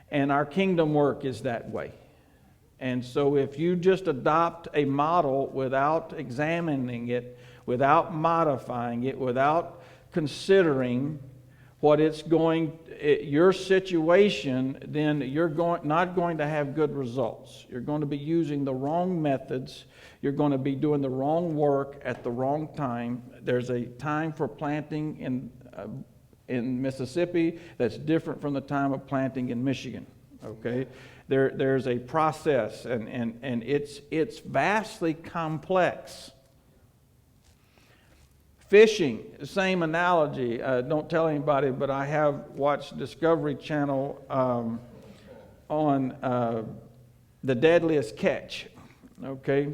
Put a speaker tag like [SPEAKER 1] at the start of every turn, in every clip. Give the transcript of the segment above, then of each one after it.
[SPEAKER 1] And our kingdom work is that way. And so if you just adopt a model without examining it, without modifying it, without considering what it's going, your situation, then you're not going to have good results. You're going to be using the wrong methods. You're going to be doing the wrong work at the wrong time. There's a time for planting in Mississippi that's different from the time of planting in Michigan. Okay, there's a process, and it's vastly complex. Fishing, same analogy. Don't tell anybody, but I have watched Discovery Channel on the deadliest catch. Okay,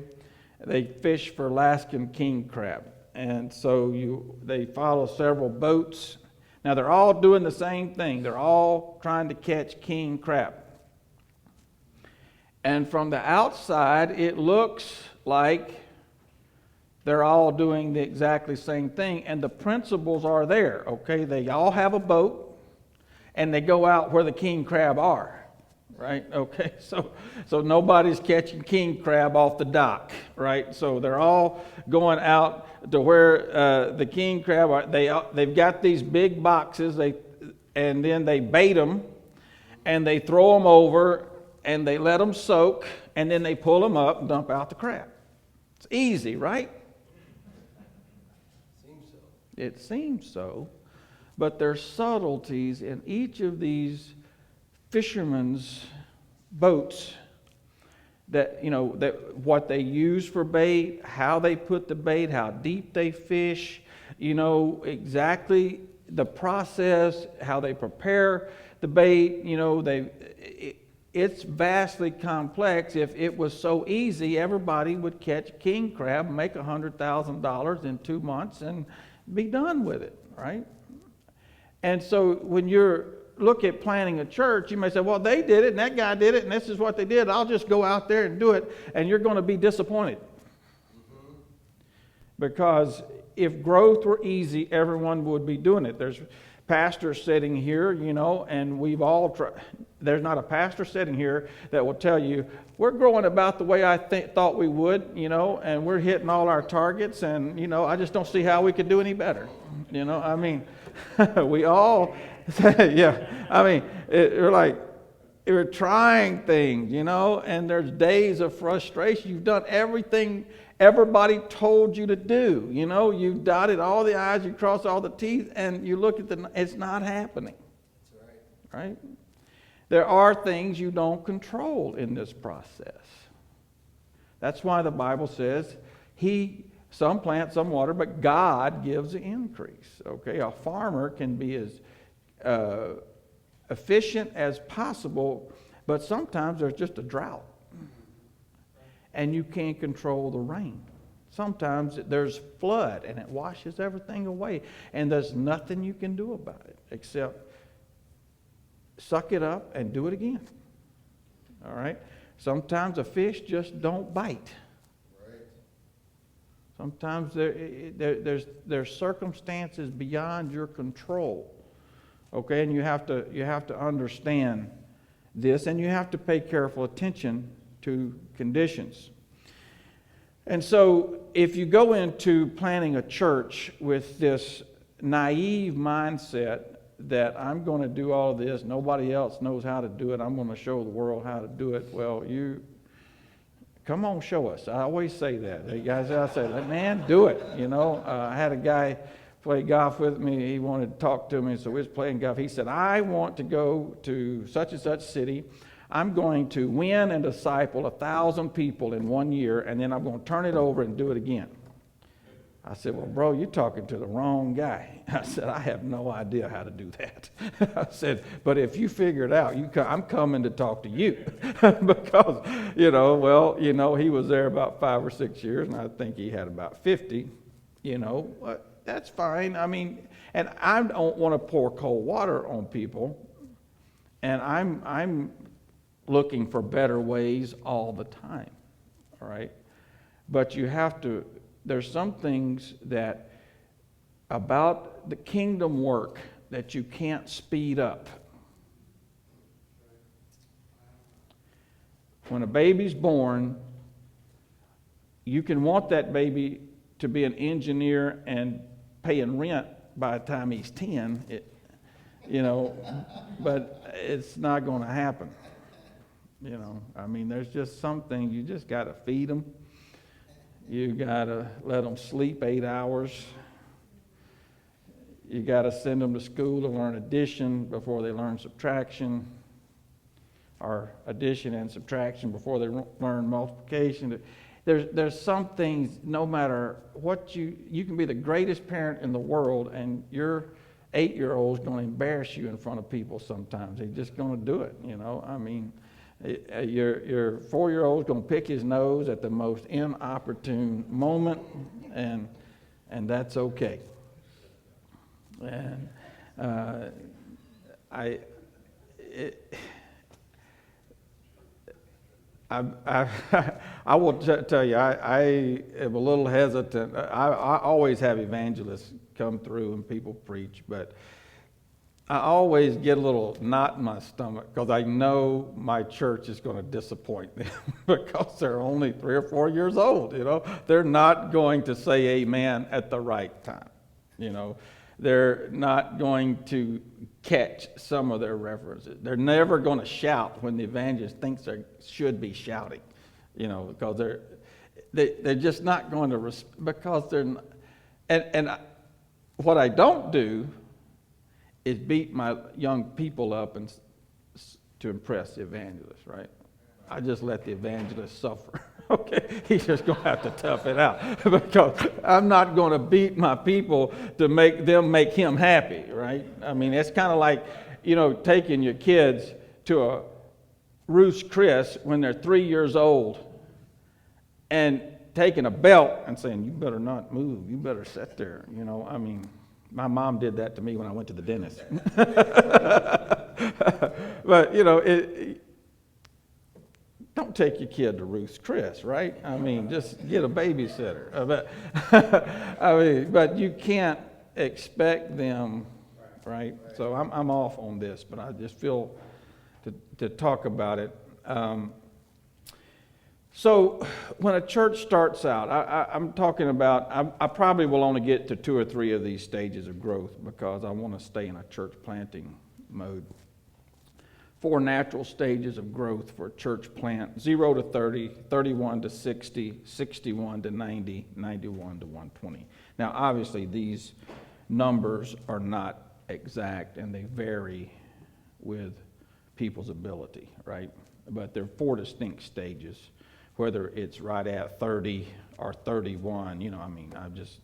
[SPEAKER 1] they fish for Alaskan king crab, and so they follow several boats. Now they're all doing the same thing. They're all trying to catch king crab, and from the outside it looks like they're all doing the exactly same thing, and the principles are there, okay? They all have a boat, and they go out where the king crab are, right? Okay, so nobody's catching king crab off the dock, right? So they're all going out to where the king crab are. They've got these big boxes, and then they bait them, and they throw them over, and they let them soak, and then they pull them up and dump out the crab. It's easy, right? It seems so, but there's subtleties in each of these fishermen's boats that what they use for bait, how they put the bait, how deep they fish, exactly the process, how they prepare the bait. It's vastly complex. If it was so easy, everybody would catch king crab, make $100,000 in 2 months, and be done with it, right? And so when you look at planning a church, you may say, well, they did it, and that guy did it, and this is what they did. I'll just go out there and do it, and you're going to be disappointed. Mm-hmm. Because if growth were easy, everyone would be doing it. There's pastors sitting here, and we've all tried. There's not a pastor sitting here that will tell you, we're growing about the way I thought we would, and we're hitting all our targets, and, I just don't see how we could do any better. We all say, we're trying things, and there's days of frustration. You've done everything everybody told you to do. You've dotted all the I's, you crossed all the T's, and you look at it's not happening. That's right. There are things you don't control in this process. That's why the Bible says some plant, some water, but God gives the increase. Okay, a farmer can be as efficient as possible, but sometimes there's just a drought. And you can't control the rain. Sometimes there's flood and it washes everything away, and there's nothing you can do about it except suck it up and do it again. All right? Sometimes a fish just don't bite. Right. Sometimes there's circumstances beyond your control. Okay, and you have to understand this, and you have to pay careful attention to conditions. And so if you go into planning a church with this naive mindset that I'm going to do all this, nobody else knows how to do it, I'm going to show the world how to do it, well, you come on, show us. I always say that. The guys out say, man, do it. I had a guy play golf with me. He wanted to talk to me, so we was playing golf. He said, I want to go to such and such city. I'm going to win and disciple 1,000 people in 1 year, and then I'm going to turn it over and do it again. I said, well, bro, you're talking to the wrong guy. I said, I have no idea how to do that. I said, but if you figure it out, I'm coming to talk to you. Because, he was there about 5 or 6 years, and I think he had about 50. That's fine. And I don't want to pour cold water on people, and I'm looking for better ways all the time, all right? But there's some things that about the kingdom work that you can't speed up. when a baby's born, you can want that baby to be an engineer and paying rent by the time he's 10, but it's not going to happen. I mean, there's just some things you just got to feed them. You got to let them sleep 8 hours. You got to send them to school to learn addition before they learn subtraction, or addition and subtraction before they learn multiplication. There's some things, no matter what you can be the greatest parent in the world, and your 8-year-old's going to embarrass you in front of people sometimes. He's just going to do it, I mean, your 4-year-old's going to pick his nose at the most inopportune moment, and that's okay. And I will tell you, I am a little hesitant. I always have evangelists come through and people preach, but I always get a little knot in my stomach because I know my church is going to disappoint them because they're only 3 or 4 years old. They're not going to say amen at the right time. They're not going to catch some of their references. They're never going to shout when the evangelist thinks they should be shouting, because they're just not going to, because they're not, and what I don't do is beat my young people up and to impress the evangelist, right? I just let the evangelist suffer. Okay, he's just going to have to tough it out because I'm not going to beat my people to make him happy, right? I mean, it's kind of like, taking your kids to a Ruth's Chris when they're 3 years old and taking a belt and saying, you better not move, you better sit there, I mean, my mom did that to me when I went to the dentist. But, don't take your kid to Ruth's Chris, right? I mean, just get a babysitter. But you can't expect them, right? So I'm off on this, but I just feel to talk about it. So when a church starts out, I'm talking about, I probably will only get to 2 or 3 of these stages of growth because I want to stay in a church planting mode. 4 natural stages of growth for a church plant: 0 to 30, 31 to 60, 61 to 90, 91 to 120. Now, obviously, these numbers are not exact, and they vary with people's ability, right? But there are 4 distinct stages, whether it's right at 30 or 31.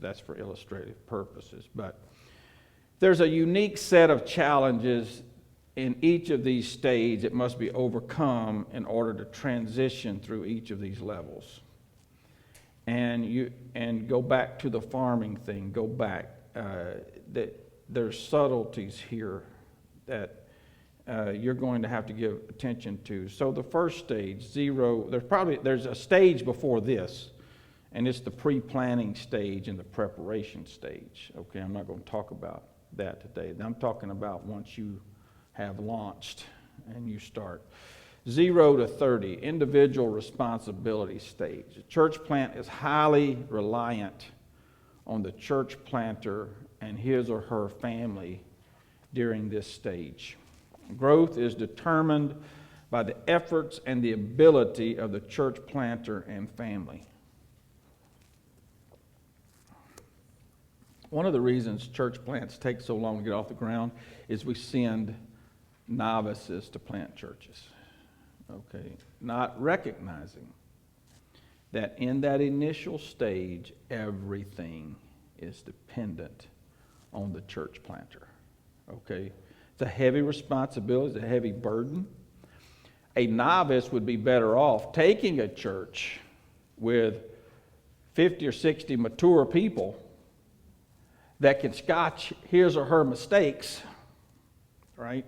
[SPEAKER 1] That's for illustrative purposes. But there's a unique set of challenges in each of these stages it must be overcome in order to transition through each of these levels. And go back to the farming thing. Go back. There's subtleties here that you're going to have to give attention to. So the first stage, 0. There's a stage before this, and it's the pre-planning stage and the preparation stage. Okay, I'm not going to talk about that today. I'm talking about once you have launched and you start. 0 to 30, individual responsibility stage. A church plant is highly reliant on the church planter and his or her family during this stage. Growth is determined by the efforts and the ability of the church planter and family. One of the reasons church plants take so long to get off the ground is we send novices to plant churches, okay? Not recognizing that in that initial stage, everything is dependent on the church planter, okay? It's a heavy responsibility, it's a heavy burden. A novice would be better off taking a church with 50 or 60 mature people that can scotch his or her mistakes, right?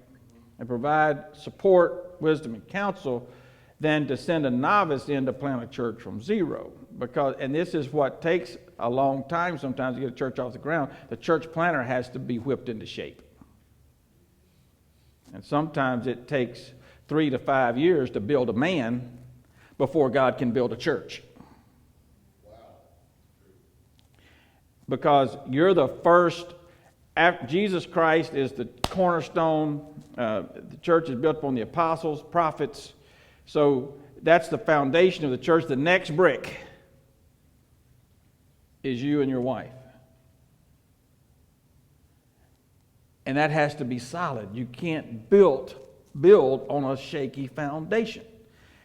[SPEAKER 1] And provide support, wisdom, and counsel than to send a novice in to plant a church from 0. And this is what takes a long time sometimes to get a church off the ground. The church planter has to be whipped into shape. And sometimes it takes 3 to 5 years to build a man, before God can build a church. Because you're the first. Jesus Christ is the cornerstone. The church is built upon the apostles, prophets. So that's the foundation of the church. The next brick is you and your wife. And that has to be solid. You can't build on a shaky foundation.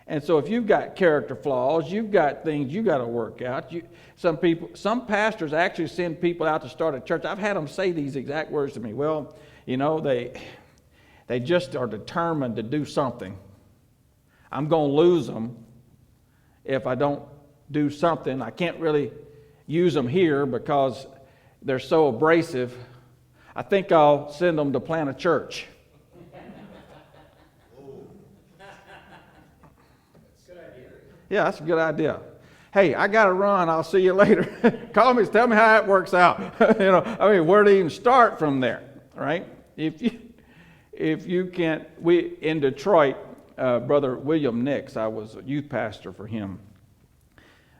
[SPEAKER 1] And so if you've got character flaws, you've got things you got to work out. Some pastors actually send people out to start a church. I've had them say these exact words to me. Well, they just are determined to do something. I'm going to lose them if I don't do something. I can't really use them here because they're so abrasive. I think I'll send them to plant a church. Yeah, that's a good idea. Hey, I got to run. I'll see you later. Call me. Tell me how it works out. Where to even start from there, right? If you can't, in Detroit, Brother William Nix, I was a youth pastor for him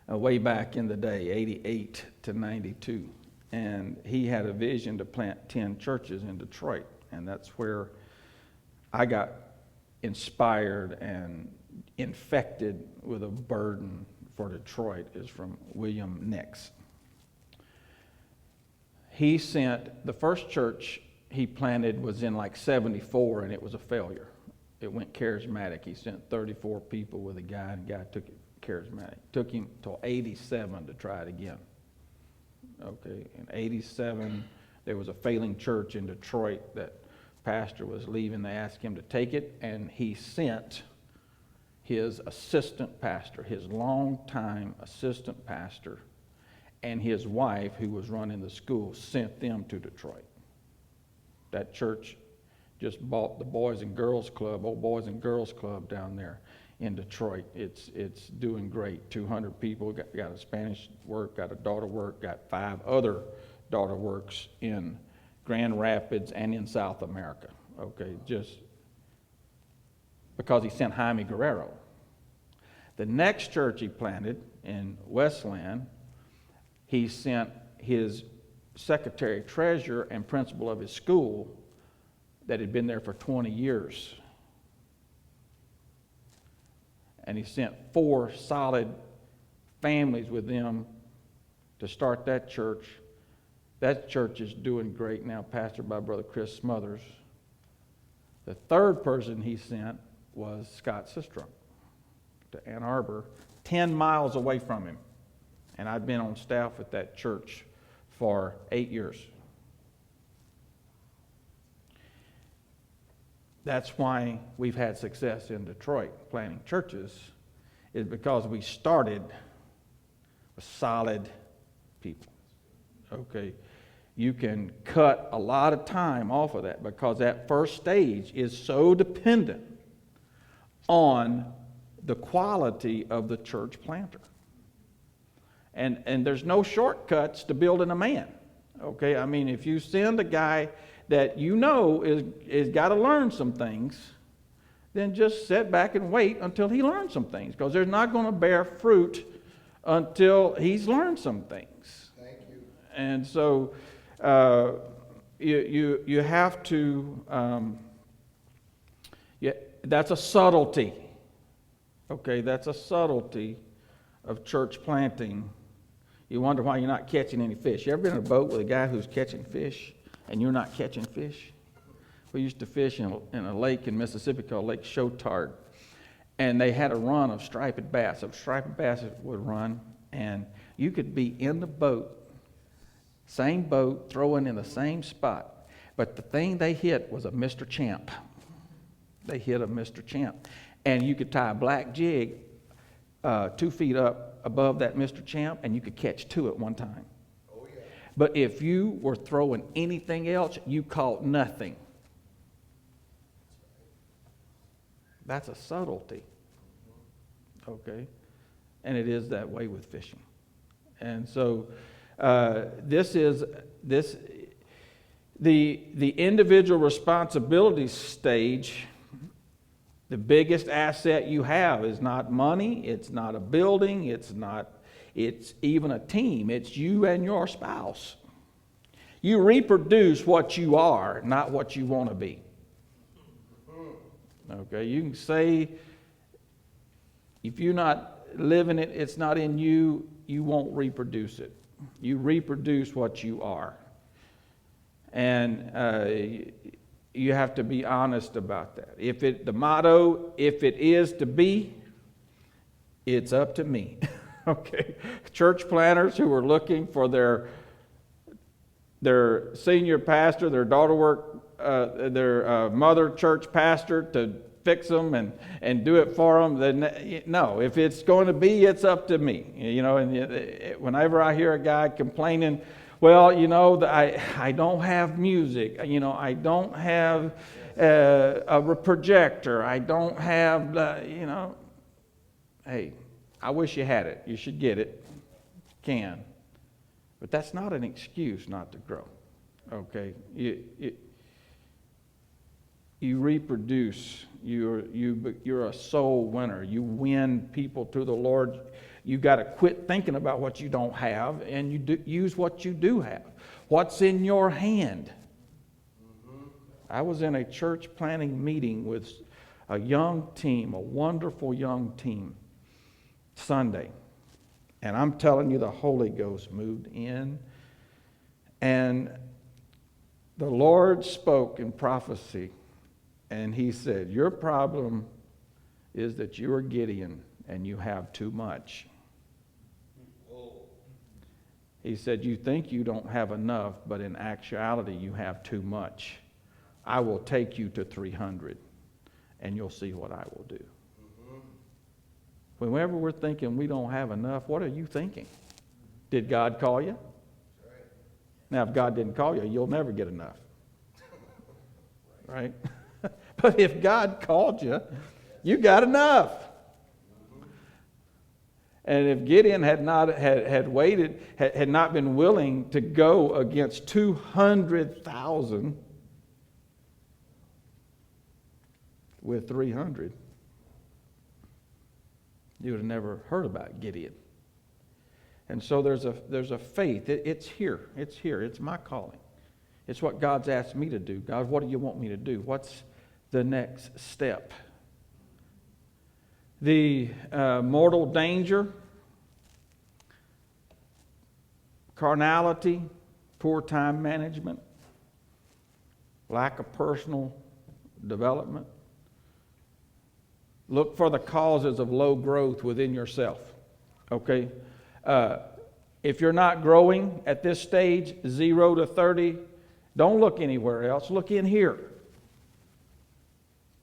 [SPEAKER 1] way back in the day, 88 to 92. And he had a vision to plant 10 churches in Detroit. And that's where I got inspired and infected with a burden for Detroit, is from William Nix. He sent, the first church he planted was in like 74, and it was a failure. It went charismatic. He sent 34 people with a guy, and the guy took it charismatic. Took him till 87 to try it again. Okay, in 87, there was a failing church in Detroit that pastor was leaving. They asked him to take it, and he sent his assistant pastor, his longtime assistant pastor, and his wife, who was running the school, sent them to Detroit. That church just bought the Boys and Girls Club, old Boys and Girls Club down there in Detroit. It's doing great. 200 people, got a Spanish work, got a daughter work, got 5 other daughter works in Grand Rapids and in South America. Okay, just because he sent Jaime Guerrero. The next church he planted in Westland, he sent his secretary, treasurer, and principal of his school that had been there for 20 years. And he sent 4 solid families with them to start that church. That church is doing great now, pastored by Brother Chris Smothers. The third person he sent was Scott Sistrunk to Ann Arbor, 10 miles away from him. And I'd been on staff at that church for 8 years. That's why we've had success in Detroit planting churches, is because we started with solid people. Okay, you can cut a lot of time off of that because that first stage is so dependent on the quality of the church planter. And there's no shortcuts to building a man. Okay, I mean, if you send a guy that you know is got to learn some things, then just sit back and wait until he learns some things, because there's not going to bear fruit until he's learned some things.
[SPEAKER 2] Thank you.
[SPEAKER 1] And so you have to. That's a subtlety. Okay, that's a subtlety of church planting. You wonder why you're not catching any fish. You ever been in a boat with a guy who's catching fish and you're not catching fish? We used to fish in a lake in Mississippi called Lake Chotard, and they had a run of striped bass. So striped bass would run, and you could be in the boat, same boat, throwing in the same spot, but the thing they hit was a Mr. Champ. They hit a Mr. Champ, and you could tie a black jig 2 feet up above that Mr. Champ, and you could catch 2 at one time.
[SPEAKER 2] Oh, yeah.
[SPEAKER 1] But if you were throwing anything else, you caught nothing. That's a subtlety. Okay? And it is that way with fishing. And so the individual responsibility stage The biggest asset you have is not money, it's not a building, it's even a team. It's you and your spouse. You reproduce what you are, not what you want to be. Okay, you can say, if you're not living it, it's not in you, you won't reproduce it. You reproduce what you are. And you have to be honest about that. The motto, if it is to be, it's up to me. Okay. Church planners who are looking for their senior pastor, their their mother church pastor to fix them and do it for them, then no. If it's going to be, it's up to me. And whenever I hear a guy complaining, well, I don't have music. I don't have a projector. I don't have, Hey, I wish you had it. You should get it. You can. But that's not an excuse not to grow. Okay? You reproduce. You're a soul winner. You win people to the Lord. You got to quit thinking about what you don't have, and you use what you do have. What's in your hand? I was in a church planning meeting with a young team, a wonderful young team, Sunday. And I'm telling you, the Holy Ghost moved in. And the Lord spoke in prophecy. And he said, your problem is that you are Gideon and you have too much. He said, you think you don't have enough, but in actuality you have too much. I will take you to 300 and you'll see what I will do. Whenever we're thinking we don't have enough, what are you thinking? Did God call you? Now, if God didn't call you, you'll never get enough. Right? But if God called you, you got enough. And if Gideon had not been willing to go against 200,000 with 300, you would have never heard about Gideon. And so there's a faith. It's here. It's here. It's my calling. It's what God's asked me to do. God, what do you want me to do? What's the next step? The mortal danger, carnality, poor time management, lack of personal development. Look for the causes of low growth within yourself. Okay? If you're not growing at this stage, 0 to 30, don't look anywhere else. Look in here.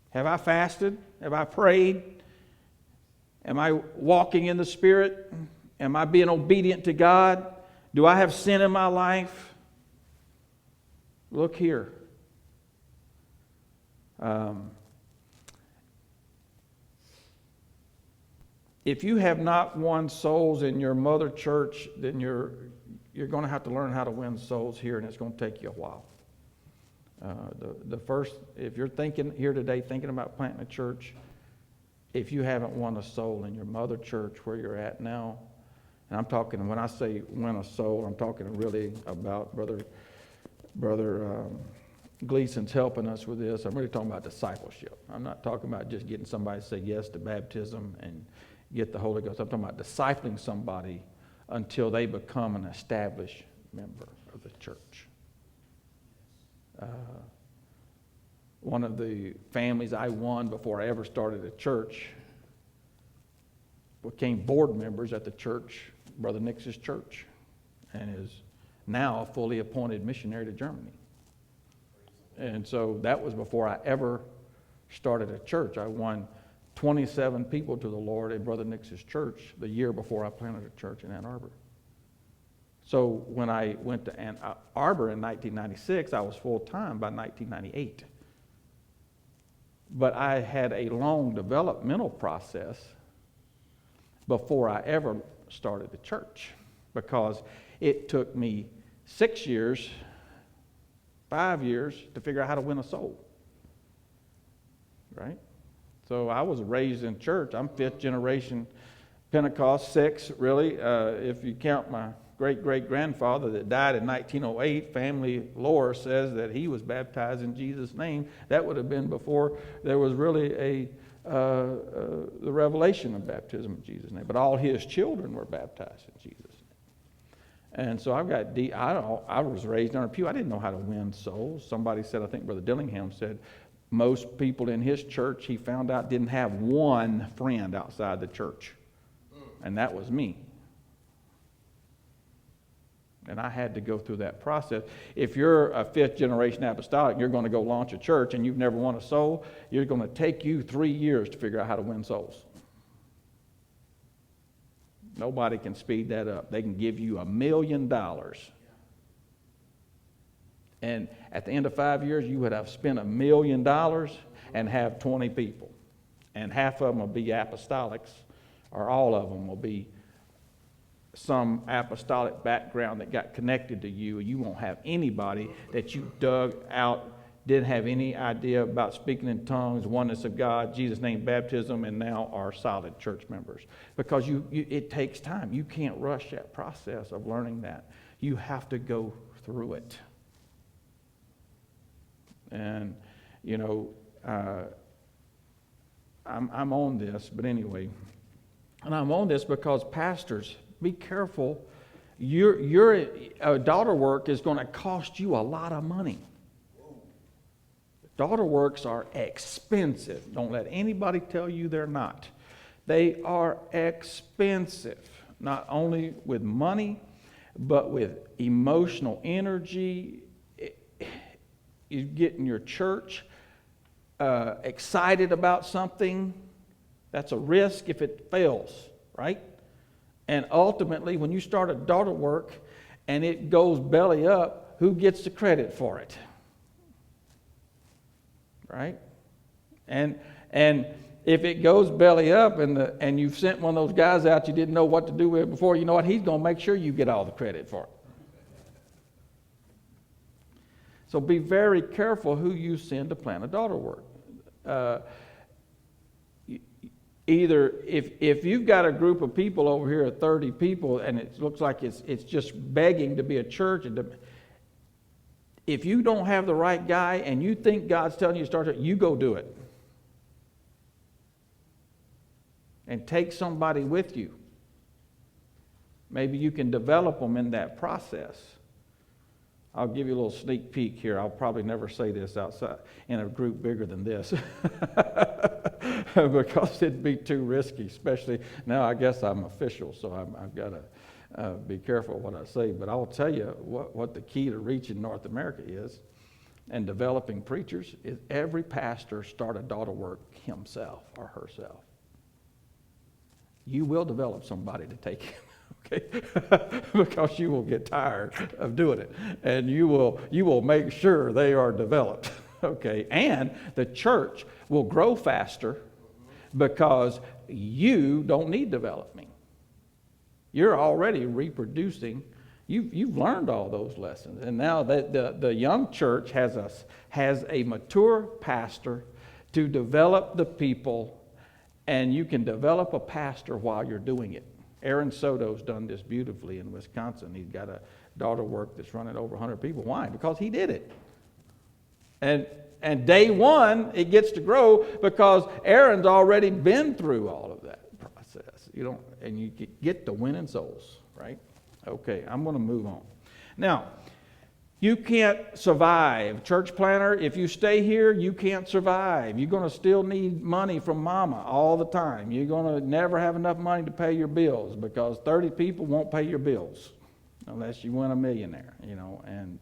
[SPEAKER 1] Have I fasted? Have I prayed? Am I walking in the Spirit? Am I being obedient to God? Do I have sin in my life? Look here. If you have not won souls in your mother church, then you're going to have to learn how to win souls here, and it's going to take you a while. If you're thinking here today, thinking about planting a church, if you haven't won a soul in your mother church where you're at now, and I'm talking, when I say win a soul, I'm talking really about Brother Gleason's helping us with this. I'm really talking about discipleship. I'm not talking about just getting somebody to say yes to baptism and get the Holy Ghost. I'm talking about discipling somebody until they become an established member of the church. One of the families I won before I ever started a church became board members at the church, Brother Nix's church, and is now a fully appointed missionary to Germany. And so that was before I ever started a church. I won 27 people to the Lord at Brother Nix's church the year before I planted a church in Ann Arbor. So when I went to Ann Arbor in 1996, I was full-time by 1998. But I had a long developmental process before I ever started the church, because it took me 6 years, 5 years to figure out how to win a soul. Right? So I was raised in church. I'm fifth generation Pentecost, six really. If you count my great-great-grandfather that died in 1908, family lore says that he was baptized in Jesus' name. That would have been before there was really the revelation of baptism in Jesus' name. But all his children were baptized in Jesus' name. And so I was raised under a pew. I didn't know how to win souls. Somebody said, I think Brother Dillingham said, most people in his church, he found out, didn't have one friend outside the church. And that was me. And I had to go through that process. If you're a fifth generation apostolic, you're going to go launch a church and you've never won a soul, you're going to take you 3 years to figure out how to win souls. Nobody can speed that up. They can give you $1 million. And at the end of 5 years, you would have spent $1 million and have 20 people. And half of them will be apostolics, or all of them will be some apostolic background that got connected to you. You won't have anybody that you dug out, didn't have any idea about speaking in tongues, oneness of God, Jesus' name baptism, and now are solid church members. Because it takes time. You can't rush that process of learning that. You have to go through it. And, you know, I'm on this, but anyway. And I'm on this because pastors, be careful. Your daughter work is going to cost you a lot of money. Daughter works are expensive. Don't let anybody tell you they're not. They are expensive, not only with money, but with emotional energy. You get in your church excited about something. That's a risk if it fails, right? And ultimately, when you start a daughter work and it goes belly up, who gets the credit for it? Right? And if it goes belly up and you've sent one of those guys out you didn't know what to do with before, you know what? He's going to make sure you get all the credit for it. So be very careful who you send to plan a daughter work. Either if you've got a group of people over here, 30 people, and it looks like it's just begging to be a church, if you don't have the right guy and you think God's telling you to start it, you go do it. And take somebody with you. Maybe you can develop them in that process. I'll give you a little sneak peek here. I'll probably never say this outside in a group bigger than this because it'd be too risky, especially now I guess I'm official, so I've got to be careful what I say. But I'll tell you what the key to reaching North America is and developing preachers is every pastor start a daughter work himself or herself. You will develop somebody to take him. Okay, because you will get tired of doing it, and you will make sure they are developed. Okay, and the church will grow faster because you don't need development. You're already reproducing. You've learned all those lessons, and now that the young church has a mature pastor to develop the people, and you can develop a pastor while you're doing it. Aaron Soto's done this beautifully in Wisconsin. He's got a daughter work that's running over 100 people. Why? Because he did it. And day one, it gets to grow because Aaron's already been through all of that process. And you get to winning souls, right? Okay, I'm going to move on. Now, you can't survive. Church planter, if you stay here, you can't survive. You're going to still need money from mama all the time. You're going to never have enough money to pay your bills because 30 people won't pay your bills unless you win a millionaire, and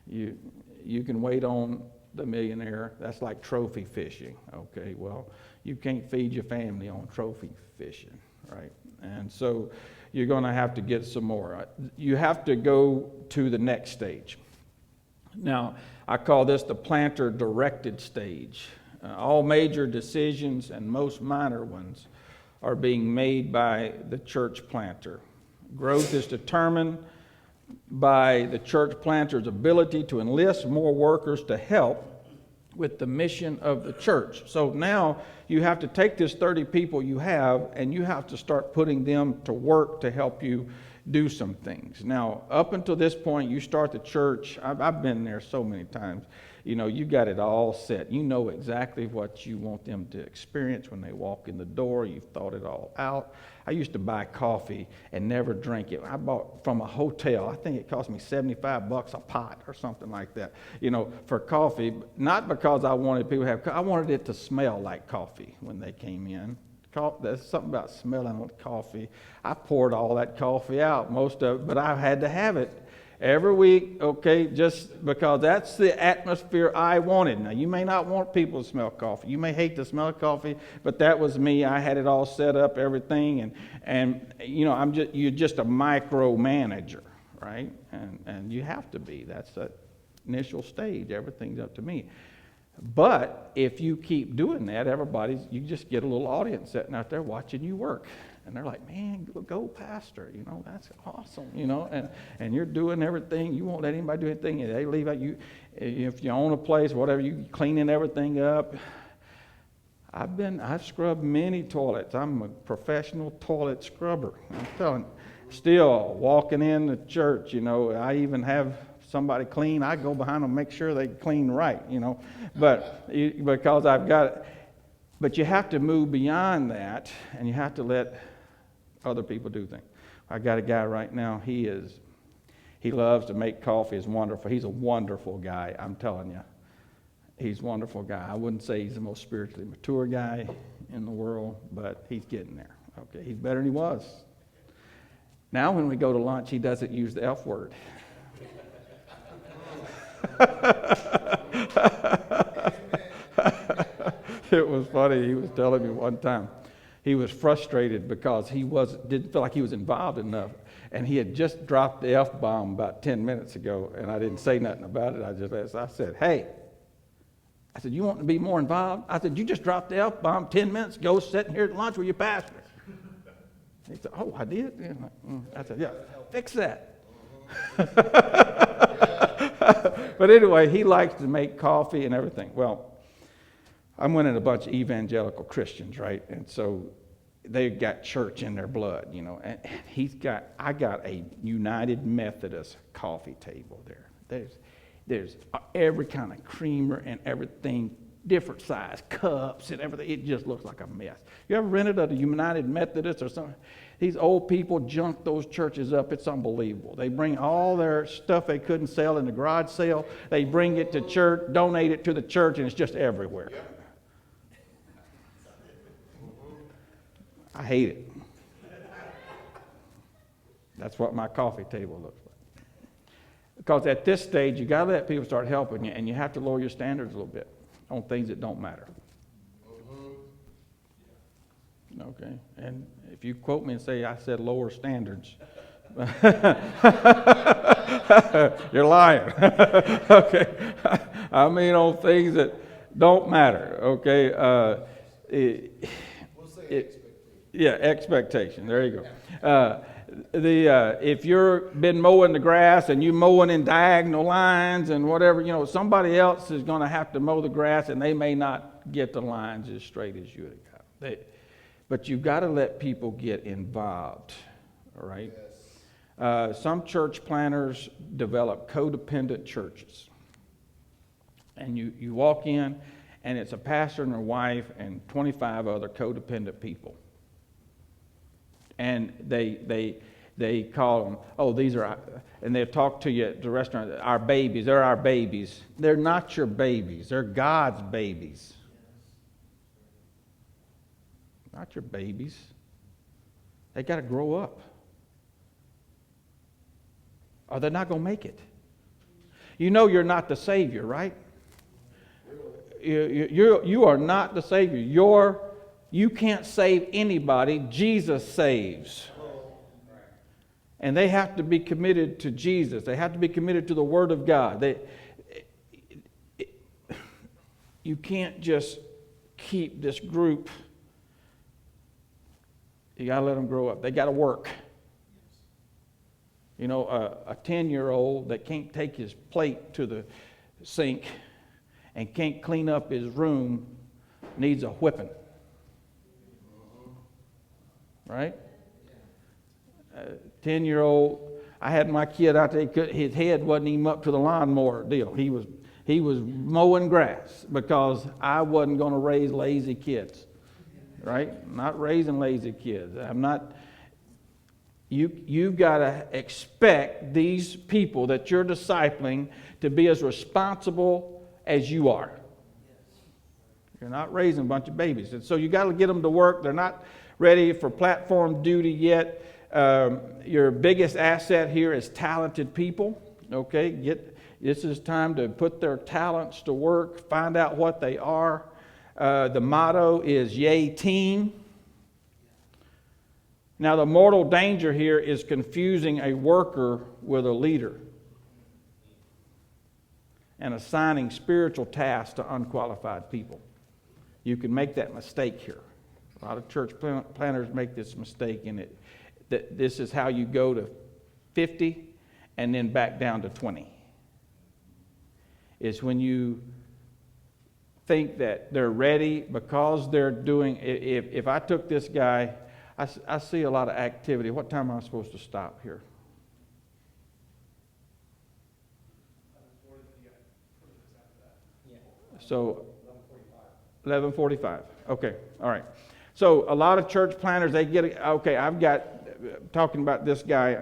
[SPEAKER 1] you can wait on the millionaire. That's like trophy fishing. Okay, well, you can't feed your family on trophy fishing, right? And so you're going to have to get some more. You have to go to the next stage. Now, I call this the planter-directed stage. All major decisions and most minor ones are being made by the church planter. Growth is determined by the church planter's ability to enlist more workers to help with the mission of the church. So now you have to take this 30 people you have, and you have to start putting them to work to help you do some things. Now, up until this point, you start the church. I've been there so many times. You know, you got it all set. You know exactly what you want them to experience when they walk in the door. You've thought it all out. I used to buy coffee and never drink it. I bought from a hotel. I think it cost me $75 a pot or something like that, you know, for coffee. Not because I wanted people to have, I wanted it to smell like coffee when they came in. There's something about smelling coffee. I poured all that coffee out, most of it, but I had to have it every week, okay, just because that's the atmosphere I wanted. Now, you may not want people to smell coffee. You may hate the smell of coffee, but that was me. I had it all set up, everything, and you know, you're just a micromanager, right? And you have to be. That's the initial stage. Everything's up to me. But if you keep doing that, you just get a little audience sitting out there watching you work. And they're like, man, go pastor, you know, that's awesome, you know, and you're doing everything. You won't let anybody do anything. They leave out you. If you own a place, whatever, you cleaning everything up. I've scrubbed many toilets. I'm a professional toilet scrubber. I'm telling you. Still walking in the church, you know, I even have somebody clean. I go behind them, make sure they clean right, you know, because I've got it. But you have to move beyond that, and you have to let other people do things. I got a guy right now. He loves to make coffee. It's wonderful. He's a wonderful guy. I'm telling you, he's a wonderful guy. I wouldn't say he's the most spiritually mature guy in the world, but he's getting there. Okay, he's better than he was. Now, when we go to lunch, he doesn't use the F word. It was funny. He was telling me one time he was frustrated because he didn't feel like he was involved enough, and he had just dropped the F-bomb about 10 minutes ago, and I didn't say nothing about it. I said, hey, I said, you want to be more involved? I said, you just dropped the F-bomb 10 minutes ago sitting here at lunch with your pastor. He said, oh, I did? Yeah. I said, yeah, fix that. But anyway, he likes to make coffee and everything. Well, I'm winning a bunch of evangelical Christians, right? And so they've got church in their blood, you know. And I got a United Methodist coffee table there. There's every kind of creamer and everything, different size cups and everything. It just looks like a mess. You ever rented at a United Methodist or something? These old people junk those churches up. It's unbelievable. They bring all their stuff they couldn't sell in the garage sale. They bring it to church, donate it to the church, and it's just everywhere. I hate it. That's what my coffee table looks like. Because at this stage, you got to let people start helping you, and you have to lower your standards a little bit on things that don't matter. Okay, and if you quote me and say I said lower standards, you're lying. Okay, I mean on things that don't matter. Okay,
[SPEAKER 2] We'll say
[SPEAKER 1] expectation. There you go. If you've been mowing the grass and you mowing in diagonal lines and whatever, you know, somebody else is going to have to mow the grass, and they may not get the lines as straight as you got. But you've got to let people get involved, all right? Yes. Some church planners develop codependent churches. And you walk in, and it's a pastor and a wife and 25 other codependent people. And they call them, oh, these are, and they'll talk to you at the restaurant, our babies, they're our babies. They're not your babies. They're God's babies. Not your babies. They got to grow up, or they're not going to make it. You know you're not the Savior, right? You are not the Savior. You can't save anybody. Jesus saves. And they have to be committed to Jesus. They have to be committed to the Word of God. You can't just keep this group. You got to let them grow up. They got to work. You know, a 10-year-old that can't take his plate to the sink and can't clean up his room needs a whipping. Right? 10-year-old, I had my kid out there, his head wasn't even up to the lawnmower deal. He was mowing grass because I wasn't going to raise lazy kids. Right? Not raising lazy kids. I'm not. You've got to expect these people that you're discipling to be as responsible as you are. You're not raising a bunch of babies. And so you got to get them to work. They're not ready for platform duty yet. Your biggest asset here is talented people. Okay, this is time to put their talents to work, find out what they are. The motto is Yay Team. Now the mortal danger here is confusing a worker with a leader and assigning spiritual tasks to unqualified people. You can make that mistake here. A lot of church planners make this mistake in it. This is how you go to 50 and then back down to 20. It's when you think that they're ready because they're doing, if I took this guy, I see a lot of activity. What time am I supposed to stop here? So 11:45. Okay, all right. So a lot of church planners, they get, okay, I've got, talking about this guy,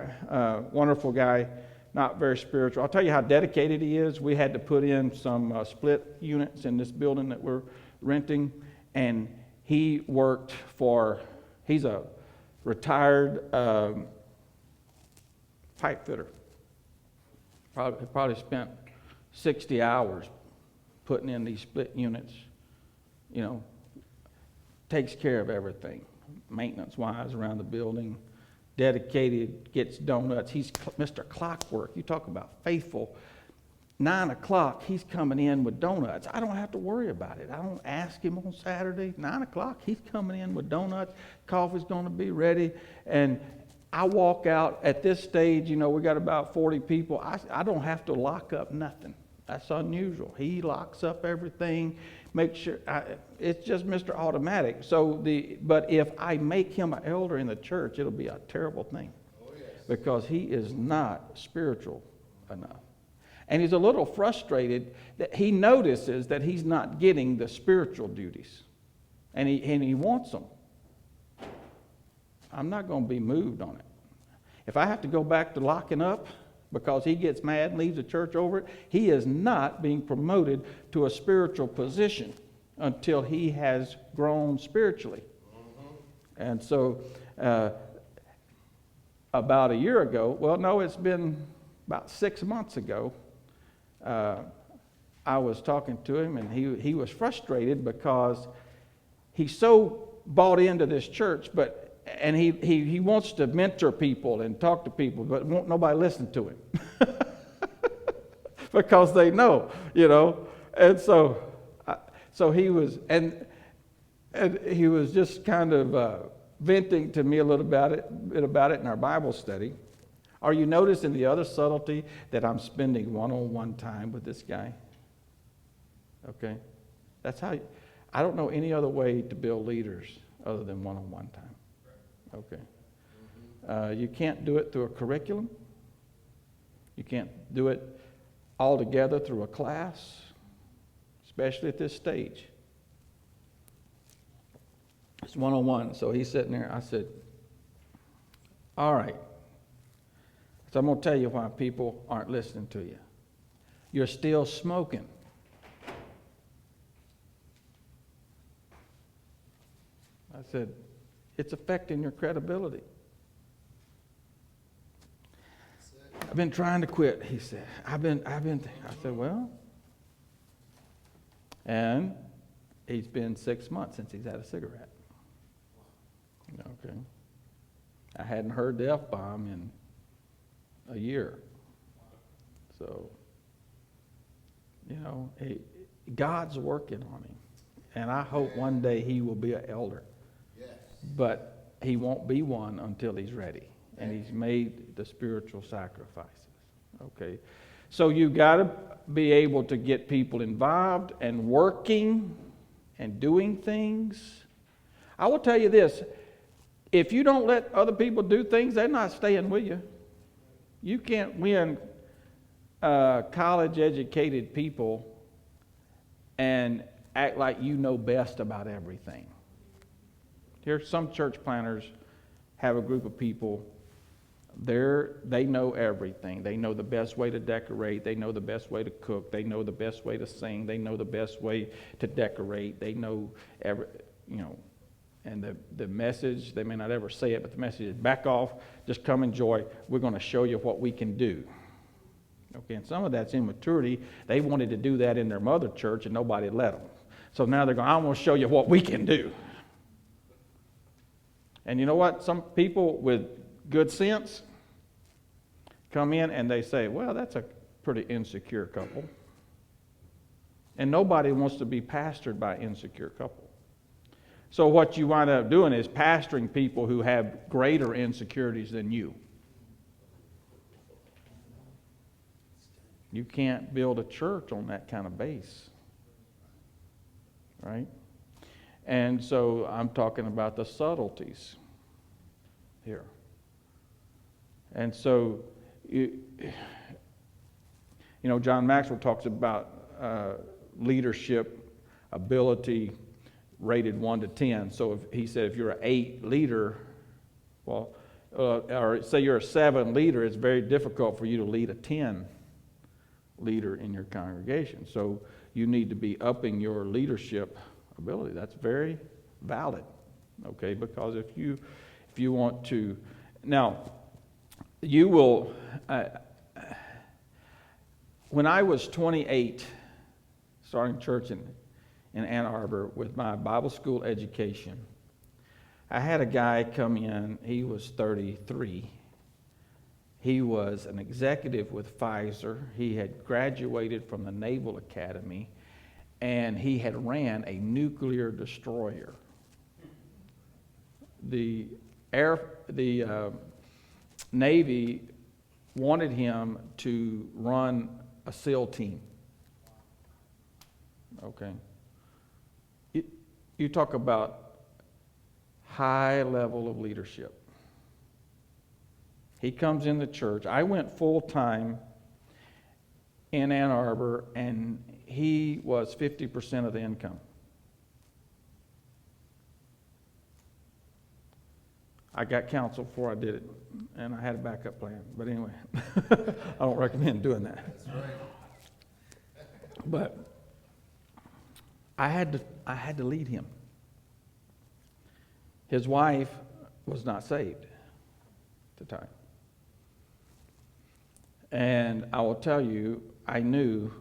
[SPEAKER 1] wonderful guy, not very spiritual. I'll tell you how dedicated he is. We had to put in some split units in this building that we're renting, and he worked for, he's a retired pipe fitter. Probably spent 60 hours putting in these split units. You know, takes care of everything, maintenance-wise around the building. Dedicated, gets donuts. He's Mr. Clockwork. You talk about faithful. 9 o'clock, he's coming in with donuts. I don't have to worry about it. I don't ask him on Saturday. 9 o'clock, he's coming in with donuts. Coffee's going to be ready. And I walk out at this stage, you know, we got about 40 people. I don't have to lock up nothing. That's unusual. He locks up everything. Make sure it's just Mr. Automatic. But if I make him an elder in the church, it'll be a terrible thing. Oh, yes. Because he is not spiritual enough. And he's a little frustrated that he notices that he's not getting the spiritual duties. And he wants them. I'm not going to be moved on it. If I have to go back to locking up because he gets mad and leaves the church over it, he is not being promoted to a spiritual position until he has grown spiritually. Mm-hmm. And so about a year ago, well, no, it's been about 6 months ago, I was talking to him, and he was frustrated because he's so bought into this church, and he wants to mentor people and talk to people, but won't nobody listen to him because they know, you know. And so he was, and he was just kind of venting to me a little bit about it in our Bible study. Are you noticing the other subtlety that I'm spending one-on-one time with this guy? Okay, that's how. I don't know any other way to build leaders other than one-on-one time. Okay. You can't do it through a curriculum. You can't do it all together through a class, especially at this stage. It's one-on-one. So he's sitting there. I said, all right. So I'm going to tell you why people aren't listening to you. You're still smoking. I said, it's affecting your credibility. I've been trying to quit, he said. I said, well, and it's been 6 months since he's had a cigarette. Okay. I hadn't heard the F-bomb in a year. So, you know, God's working on him. And I hope one day he will be an elder. Yes. But he won't be one until he's ready. And he's made the spiritual sacrifices. Okay. So you got to be able to get people involved and working and doing things. I will tell you this, if you don't let other people do things, they're not staying with you. You can't win college-educated people and act like you know best about everything. Here's some church planners have a group of people. They know everything. They know the best way to decorate. They know the best way to cook. They know the best way to sing. They know the best way to decorate. They know and the message, they may not ever say it, but the message is back off, just come enjoy. We're going to show you what we can do. Okay, and some of that's immaturity. They wanted to do that in their mother church and nobody let them. So now they're going, I want to show you what we can do. And you know what? Some people with good sense come in and they say, well, that's a pretty insecure couple. And nobody wants to be pastored by an insecure couple. So what you wind up doing is pastoring people who have greater insecurities than you. You can't build a church on that kind of base. Right? And so I'm talking about the subtleties here. And so, John Maxwell talks about leadership ability rated 1 to 10. So he said if you're an 8 leader, or say you're a 7 leader, it's very difficult for you to lead a 10 leader in your congregation. So you need to be upping your leadership ability. That's very valid, okay? Because if you want to, now you will. When I was 28, starting church in Ann Arbor with my Bible school education, I had a guy come in. He was 33. He was an executive with Pfizer. He had graduated from the Naval Academy, and he had ran a nuclear destroyer. The Navy wanted him to run a SEAL team. Okay. You talk about high level of leadership. He comes in the church. I went full time in Ann Arbor, and he was 50% of the income. I got counsel before I did it, and I had a backup plan. But anyway, I don't recommend doing that. That's right. But I had to lead him. His wife was not saved at the time. And I will tell you, I knew,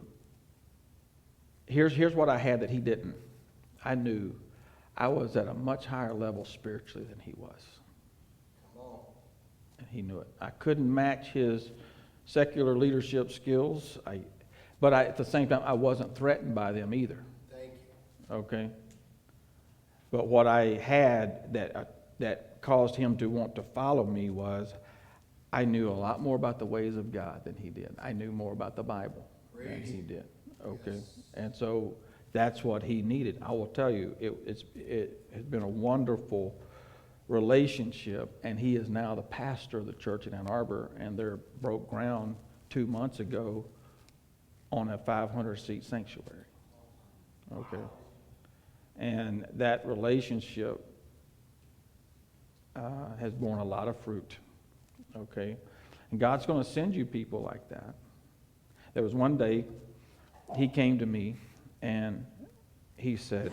[SPEAKER 1] here's what I had that he didn't. I knew I was at a much higher level spiritually than he was. And he knew it. I couldn't match his secular leadership skills, but at the same time, I wasn't threatened by them either.
[SPEAKER 2] Thank you.
[SPEAKER 1] Okay? But what I had that caused him to want to follow me was I knew a lot more about the ways of God than he did. I knew more about the Bible than he did. Okay? Yes. And so that's what he needed. I will tell you, it has been a wonderful relationship, and he is now the pastor of the church in Ann Arbor, and they broke ground 2 months ago on a 500-seat sanctuary. Okay? And that relationship has borne a lot of fruit. Okay? And God's going to send you people like that. There was one day he came to me and he said,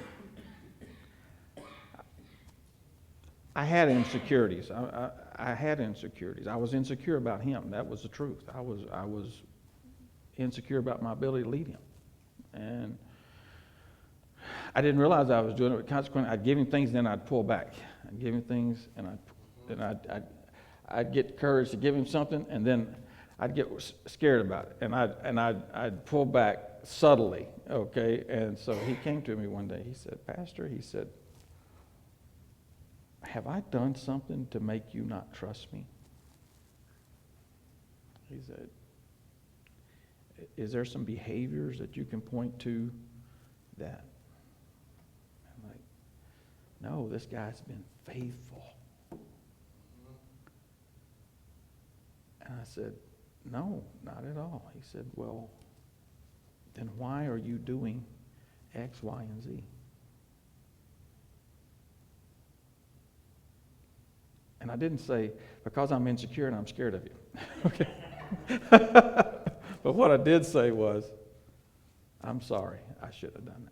[SPEAKER 1] I had insecurities. I had insecurities. I was insecure about him. That was the truth. I was insecure about my ability to lead him. And I didn't realize I was doing it, but consequently, I'd give him things, and then I'd pull back. I'd give him things, and I'd get courage to give him something, and then I'd get scared about it, and I'd pull back subtly, okay? And so he came to me one day. He said, Pastor, he said, have I done something to make you not trust me? He said, is there some behaviors that you can point to that? I'm like, no, this guy's been faithful. And I said, no, not at all. He said, well, then why are you doing X, Y, and Z? And I didn't say, because I'm insecure and I'm scared of you. Okay. But what I did say was, I'm sorry, I should have done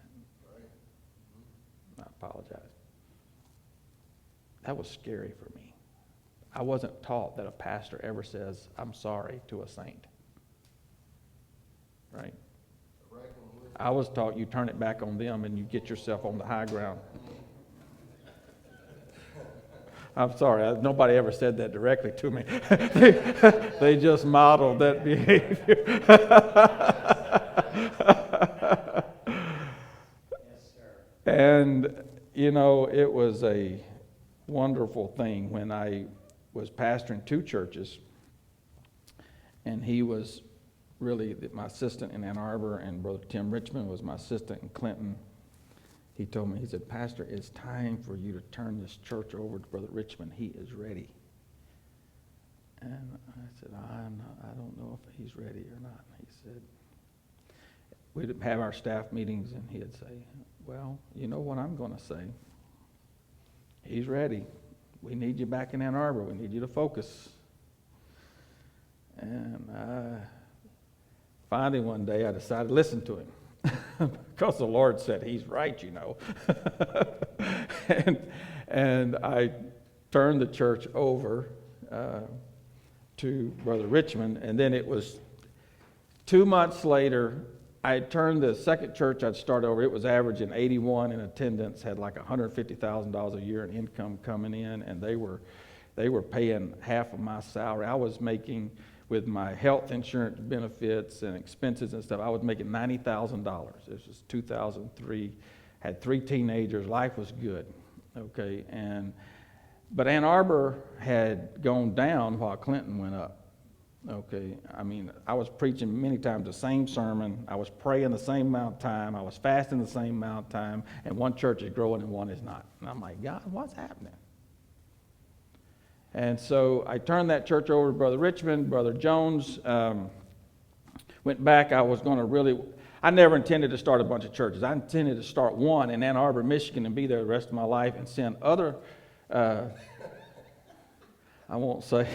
[SPEAKER 1] that. I apologize. That was scary for me. I wasn't taught that a pastor ever says, I'm sorry to a saint. Right? I was taught you turn it back on them and you get yourself on the high ground. I'm sorry, nobody ever said that directly to me. They just modeled that behavior.
[SPEAKER 2] Yes, sir.
[SPEAKER 1] And, it was a wonderful thing when I was pastoring 2 churches, and he was really my assistant in Ann Arbor, and Brother Tim Richmond was my assistant in Clinton. He told me, he said, Pastor, it's time for you to turn this church over to Brother Richmond. He is ready. And I said, I don't know if he's ready or not. He said, we'd have our staff meetings, and he'd say, well, you know what I'm going to say? He's ready. We need you back in Ann Arbor. We need you to focus. And finally one day I decided to listen to him. Because the Lord said, he's right, and I turned the church over to Brother Richmond, and then it was 2 months later, I turned the second church I'd started over. It was averaging 81 in attendance, had like $150,000 a year in income coming in, and they were paying half of my salary. I was making, with my health insurance benefits and expenses and stuff, I was making $90,000. This was 2003. Had 3 teenagers. Life was good. Okay, but Ann Arbor had gone down while Clinton went up. Okay, I mean, I was preaching many times the same sermon. I was praying the same amount of time. I was fasting the same amount of time. And one church is growing and one is not. And I'm like, God, what's happening? And so I turned that church over to Brother Richmond. Brother Jones went back. I never intended to start a bunch of churches. I intended to start one in Ann Arbor, Michigan, and be there the rest of my life and send other, I won't say,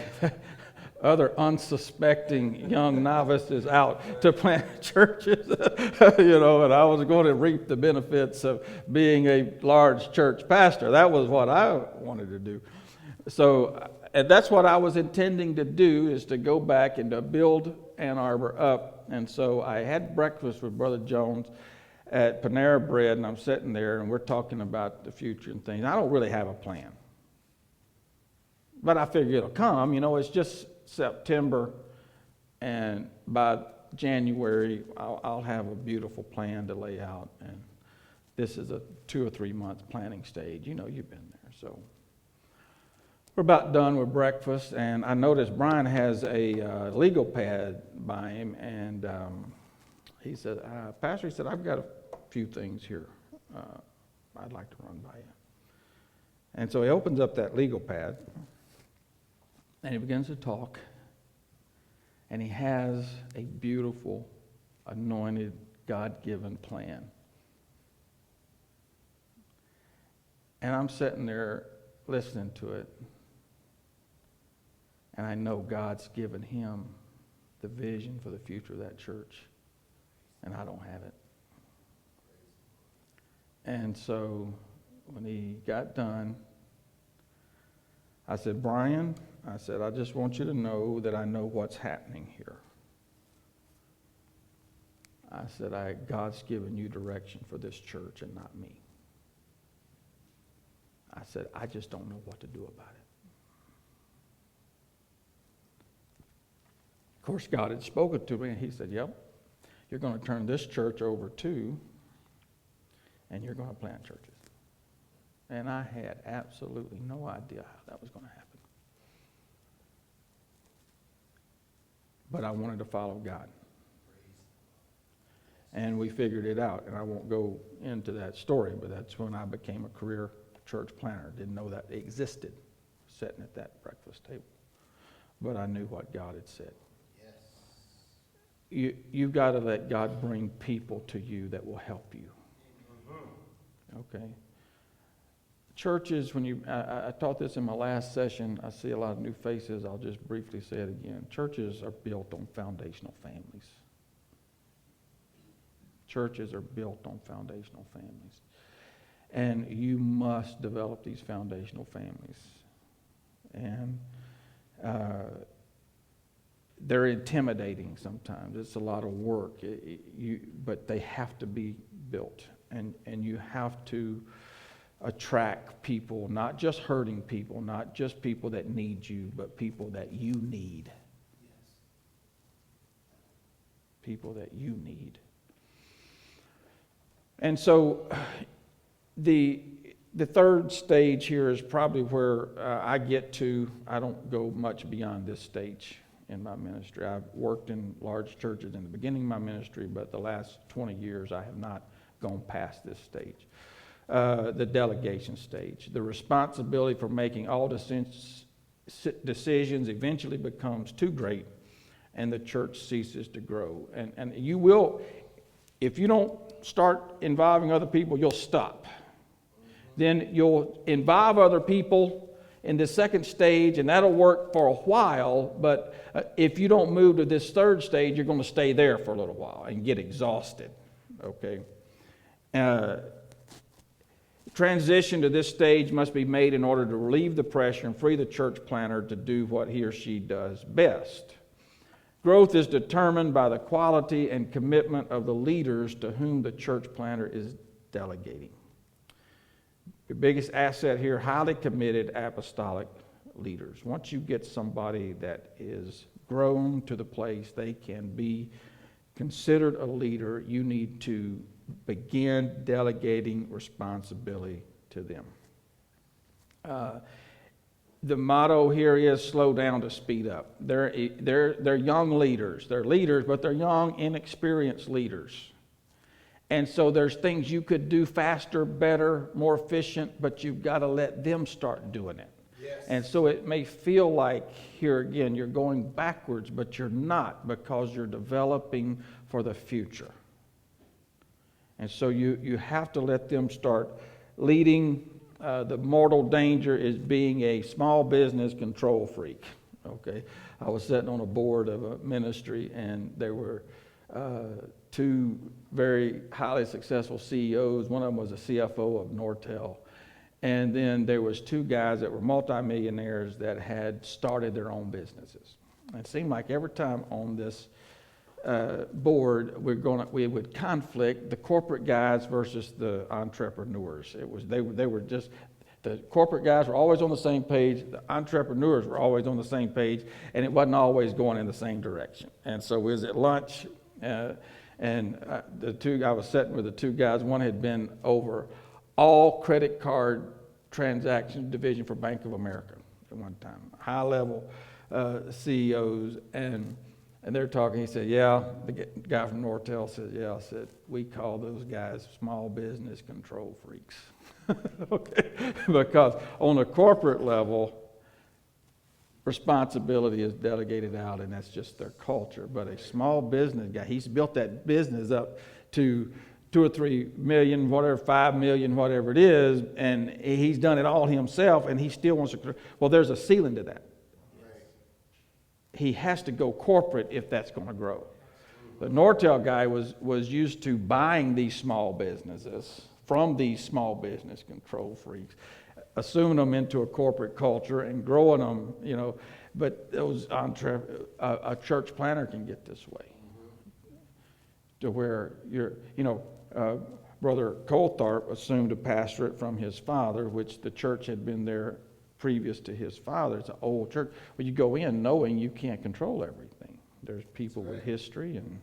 [SPEAKER 1] other unsuspecting young novices out to plant churches, and I was going to reap the benefits of being a large church pastor. That was what I wanted to do. So, and that's what I was intending to do, is to go back and to build Ann Arbor up. And so I had breakfast with Brother Jones at Panera Bread, and I'm sitting there, and we're talking about the future and things. I don't really have a plan, but I figure it'll come. It's just September, and by January, I'll have a beautiful plan to lay out. And this is a 2 or 3 month planning stage. You've been there, so. We're about done with breakfast, and I noticed Brian has a legal pad by him, and he said, Pastor, he said, I've got a few things here I'd like to run by you. And so he opens up that legal pad, and he begins to talk, and he has a beautiful, anointed, God-given plan. And I'm sitting there listening to it. And I know God's given him the vision for the future of that church. And I don't have it. And so when he got done, I said, Brian, I said, I just want you to know that I know what's happening here. I said, God's given you direction for this church and not me. I said, I just don't know what to do about it. Of course, God had spoken to me, and he said, yep, you're going to turn this church over to, and you're going to plant churches. And I had absolutely no idea how that was going to happen. But I wanted to follow God. And we figured it out. And I won't go into that story, but that's when I became a career church planner. Didn't know that existed, sitting at that breakfast table. But I knew what God had said. You've got to let God bring people to you that will help you. Okay? Churches, when I taught this in my last session, I see a lot of new faces. I'll just briefly say it again. Churches are built on foundational families. Churches are built on foundational families. And you must develop these foundational families. And they're intimidating sometimes. It's a lot of work. But they have to be built. And you have to attract people, not just hurting people, not just people that need you, but people that you need. People that you need. And so the third stage here is probably where I get to. I don't go much beyond this stage in my ministry. I've worked in large churches in the beginning of my ministry, but the last 20 years I have not gone past this stage. The delegation stage. The responsibility for making all decisions eventually becomes too great, and the church ceases to grow. And you will, if you don't start involving other people, you'll stop. Then you'll involve other people in the second stage, and that'll work for a while, but if you don't move to this third stage, you're going to stay there for a little while and get exhausted. Okay? Transition to this stage must be made in order to relieve the pressure and free the church planter to do what he or she does best. Growth is determined by the quality and commitment of the leaders to whom the church planter is delegating. Your biggest asset here, highly committed apostolic leaders. Once you get somebody that is grown to the place they can be considered a leader, you need to begin delegating responsibility to them. The motto here is slow down to speed up. They're young leaders. They're leaders, but they're young, inexperienced leaders. And so there's things you could do faster, better, more efficient, but you've got to let them start doing it. Yes. And so it may feel like, here again, you're going backwards, but you're not, because you're developing for the future. And so you have to let them start leading. The mortal danger is being a small business control freak. Okay, I was sitting on a board of a ministry, and there were two very highly successful CEOs. One of them was a CFO of Nortel. And then there was two guys that were multimillionaires that had started their own businesses. And it seemed like every time on this board, we would conflict the corporate guys versus the entrepreneurs. They were just, the corporate guys were always on the same page, the entrepreneurs were always on the same page, and it wasn't always going in the same direction. And so we was at lunch, I was sitting with the two guys. One had been over all credit card transaction division for Bank of America at one time, high level CEOs, and they're talking. He said, yeah, the guy from Nortel said, yeah. I said, we call those guys small business control freaks. Okay, because on a corporate level, responsibility is delegated out, and that's just their culture. But a small business guy, he's built that business up to 2 or 3 million, whatever, 5 million, whatever it is, and he's done it all himself, and he still wants to. Well, there's a ceiling to that. He has to go corporate if that's going to grow. The Nortel guy was used to buying these small businesses from these small business control freaks, assuming them into a corporate culture and growing them, but a church planter can get this way. To where Brother Coltharp assumed a pastorate from his father, which the church had been there previous to his father. It's an old church. Well, you go in knowing you can't control everything. There's people with history, and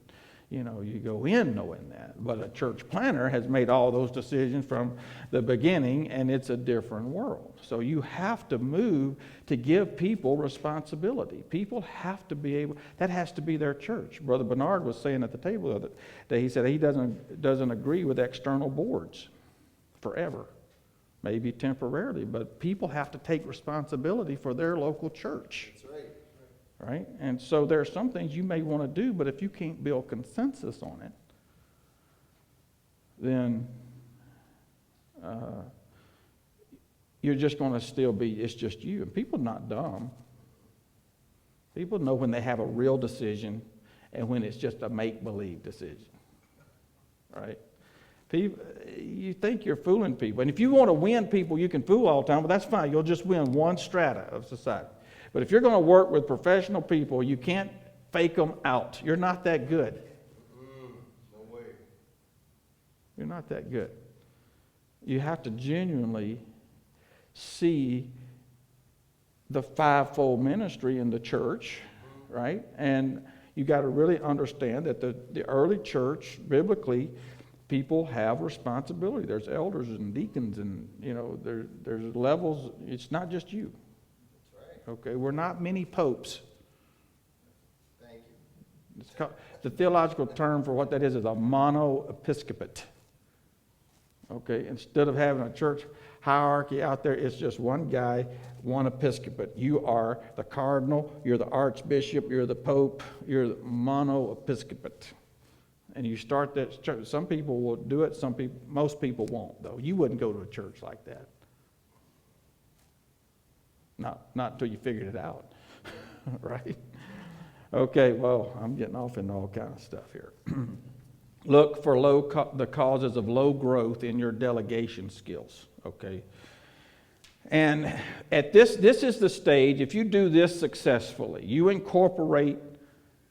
[SPEAKER 1] you go in knowing that. But a church planner has made all those decisions from the beginning, and it's a different world. So you have to move to give people responsibility. People have to be able, that has to be their church. Brother Bernard was saying at the table the other day, he said he doesn't agree with external boards forever, maybe temporarily, but people have to take responsibility for their local church.
[SPEAKER 2] That's right.
[SPEAKER 1] Right? And so there are some things you may want to do, but if you can't build consensus on it, then you're just going to still be, it's just you. And people are not dumb. People know when they have a real decision and when it's just a make-believe decision. Right? People, you think you're fooling people. And if you want to win people, you can fool all the time, but that's fine. You'll just win one strata of society. But if you're going to work with professional people, you can't fake them out. You're not that good.
[SPEAKER 2] No way.
[SPEAKER 1] You're not that good. You have to genuinely see the fivefold ministry in the church, right? And you got to really understand that the early church, biblically, people have responsibility. There's elders and deacons, and there's levels. It's not just you. Okay, we're not many popes.
[SPEAKER 2] Thank you.
[SPEAKER 1] It's called, the theological term for what that is a monoepiscopate. Okay, instead of having a church hierarchy out there, it's just one guy, one episcopate. You are the cardinal, you're the archbishop, you're the pope, you're the monoepiscopate. And you start that church. Some people will do it, most people won't, though. You wouldn't go to a church like that. Not until you figured it out, right? Okay, well, I'm getting off into all kind of stuff here. Look for the causes of low growth in your delegation skills, okay? And at this is the stage, if you do this successfully, you incorporate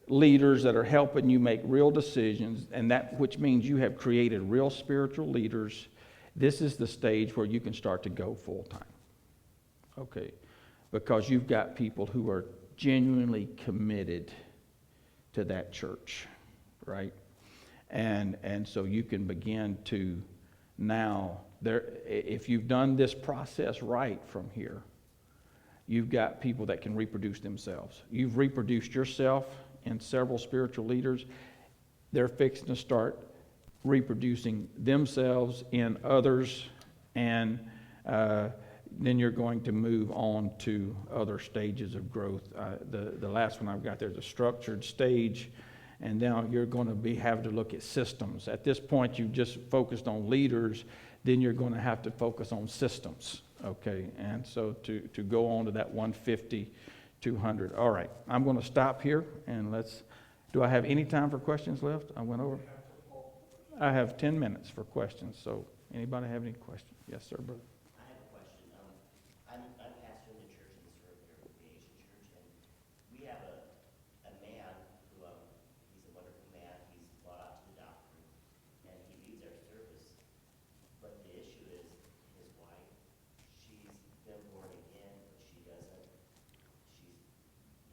[SPEAKER 1] leaders that are helping you make real decisions, and that which means you have created real spiritual leaders. This is the stage where you can start to go full time, okay? Because you've got people who are genuinely committed to that church, right? And so you can begin to now, if you've done this process right from here, you've got people that can reproduce themselves. You've reproduced yourself in several spiritual leaders. They're fixing to start reproducing themselves in others, and then you're going to move on to other stages of growth. The last one I've got there's a structured stage, and now you're going to have to look at systems. At this point, you've just focused on leaders. Then you're going to have to focus on systems, okay? And so to go on to that 150, 200. All right, I'm going to stop here, and do I have any time for questions left? I went over. I have 10 minutes for questions, so anybody have any questions? Yes, sir, brother.
[SPEAKER 3] I'm pastor in the church in the Trajexion church, and we have a man who, he's a wonderful man. He's brought out to the doctrine, and he leads our service. But the issue is his wife. She's been born again, but she doesn't want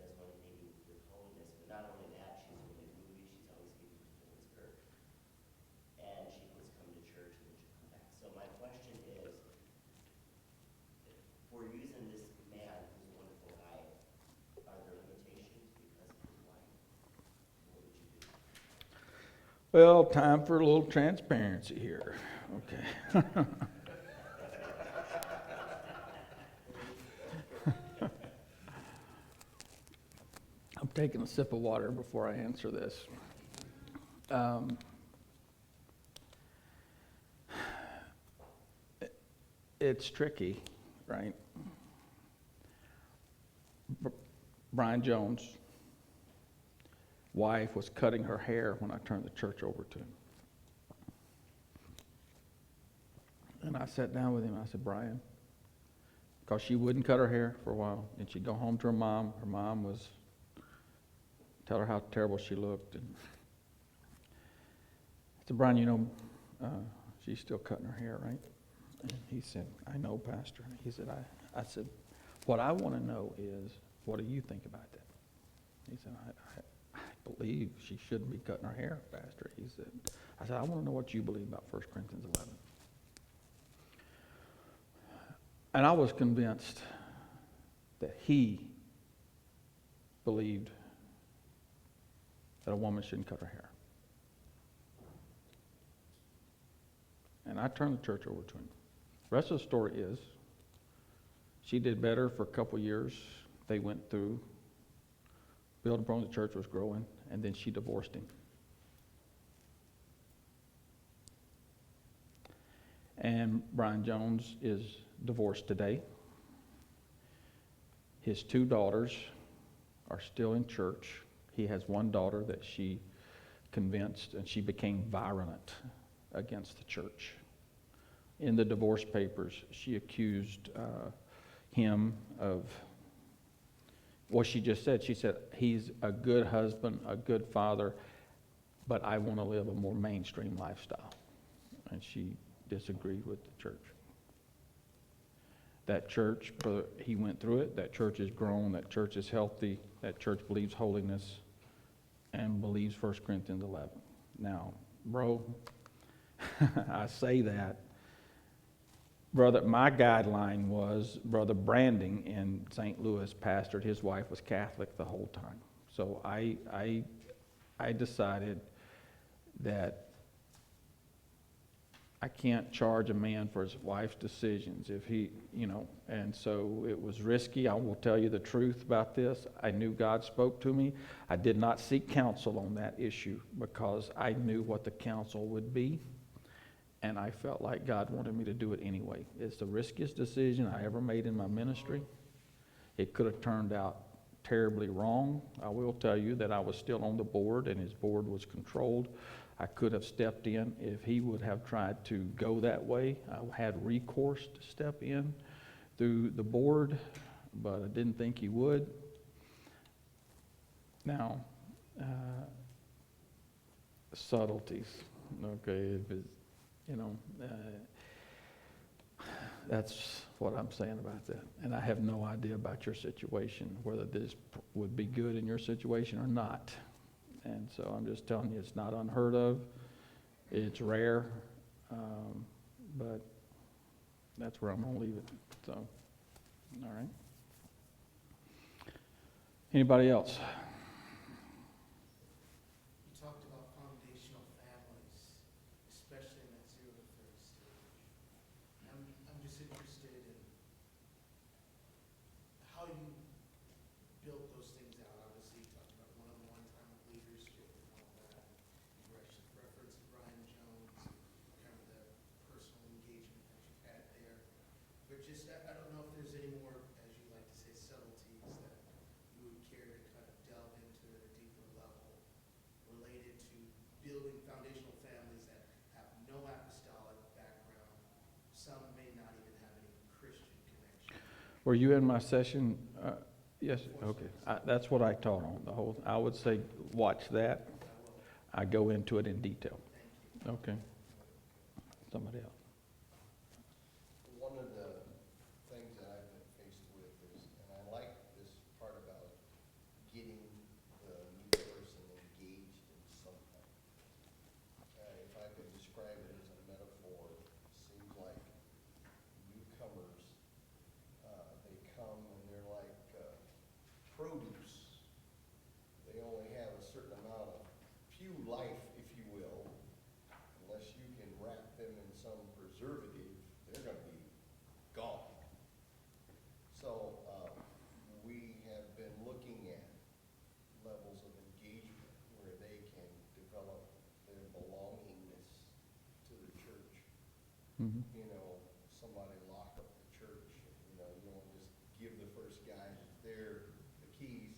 [SPEAKER 3] anything to do with holiness. But not only that, she's really moody. She's always getting towards her, and she was coming to church and then she'll come back. So my question is, for using this man who's a wonderful guy, are there limitations because of his wife? What would you do?
[SPEAKER 1] Well, time for a little transparency here. Okay. I'm taking a sip of water before I answer this. It's tricky, right? Brian Jones' wife was cutting her hair when I turned the church over to him. And I sat down with him. I said, Brian, because she wouldn't cut her hair for a while. And she'd go home to her mom. Her mom was, tell her how terrible she looked. And I said, Brian, she's still cutting her hair, right? And he said, I know, Pastor. He said, I said, what I want to know is, what do you think about that? He said, I believe she shouldn't be cutting her hair, Pastor. I said, I want to know what you believe about 1 Corinthians 11. And I was convinced that he believed that a woman shouldn't cut her hair. And I turned the church over to him. The rest of the story is, she did better for a couple years. They went through, building from the church was growing, and then she divorced him. And Brian Jones is divorced today. His 2 daughters are still in church. He has one daughter that she convinced, and she became virulent against the church. In the divorce papers, she accused him of what she just said. She said, he's a good husband, a good father, but I want to live a more mainstream lifestyle. And she disagreed with the church. That church, he went through it. That church is grown. That church is healthy. That church believes holiness and believes 1 Corinthians 11. Now, bro, I say that. Brother, my guideline was Brother Branding in St. Louis pastored. His wife was Catholic the whole time. So I decided that I can't charge a man for his wife's decisions if he, and so it was risky. I will tell you the truth about this. I knew God spoke to me. I did not seek counsel on that issue because I knew what the counsel would be, and I felt like God wanted me to do it anyway. It's the riskiest decision I ever made in my ministry. It could have turned out terribly wrong. I will tell you that I was still on the board, and his board was controlled. I could have stepped in if he would have tried to go that way. I had recourse to step in through the board, but I didn't think he would. Now, subtleties, okay, if it's, that's what I'm saying about that. And I have no idea about your situation, whether this would be good in your situation or not. And so I'm just telling you, it's not unheard of. It's rare. But that's where I'm going to leave it. So, all right. Anybody else?
[SPEAKER 4] You talked about foundational families, especially in that 0 to 30 stage. I'm just interested in how you built those things out. Obviously, you talked about one-on-one time with leadership and all that. You referenced Brian Jones, kind of the personal engagement that you've had there. But just, I don't know if there's any more, as you like to say, subtleties that you would care to kind of delve into at a deeper level related to building foundational families that have no apostolic background. Some may not even have any Christian connection.
[SPEAKER 1] Were you in my session? Yes. Okay. That's what I taught on the whole. I would say watch that. I go into it in detail. Okay. Somebody else.
[SPEAKER 2] One of the things that I've been faced with is, and I like this part about getting the new person engaged in something. If I could describe it as a metaphor, it seems like newcomers, they come and they're like produce. They only have a certain amount of few life, if you will. Unless you can wrap them in some preservative, they're going to be gone. So we have been looking at levels of engagement where they can develop their belongingness to the church.
[SPEAKER 1] Mm-hmm.
[SPEAKER 2] Somebody lock up the church. You don't just give the first guy the keys.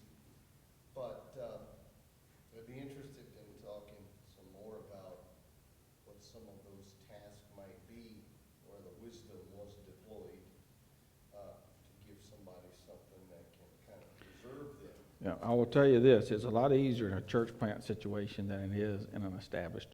[SPEAKER 2] But I'd be interested in talking some more about what some of those tasks might be, where the wisdom was deployed to give somebody something that can kind of preserve them.
[SPEAKER 1] Yeah, I will tell you this, it's a lot easier in a church plant situation than it is in an established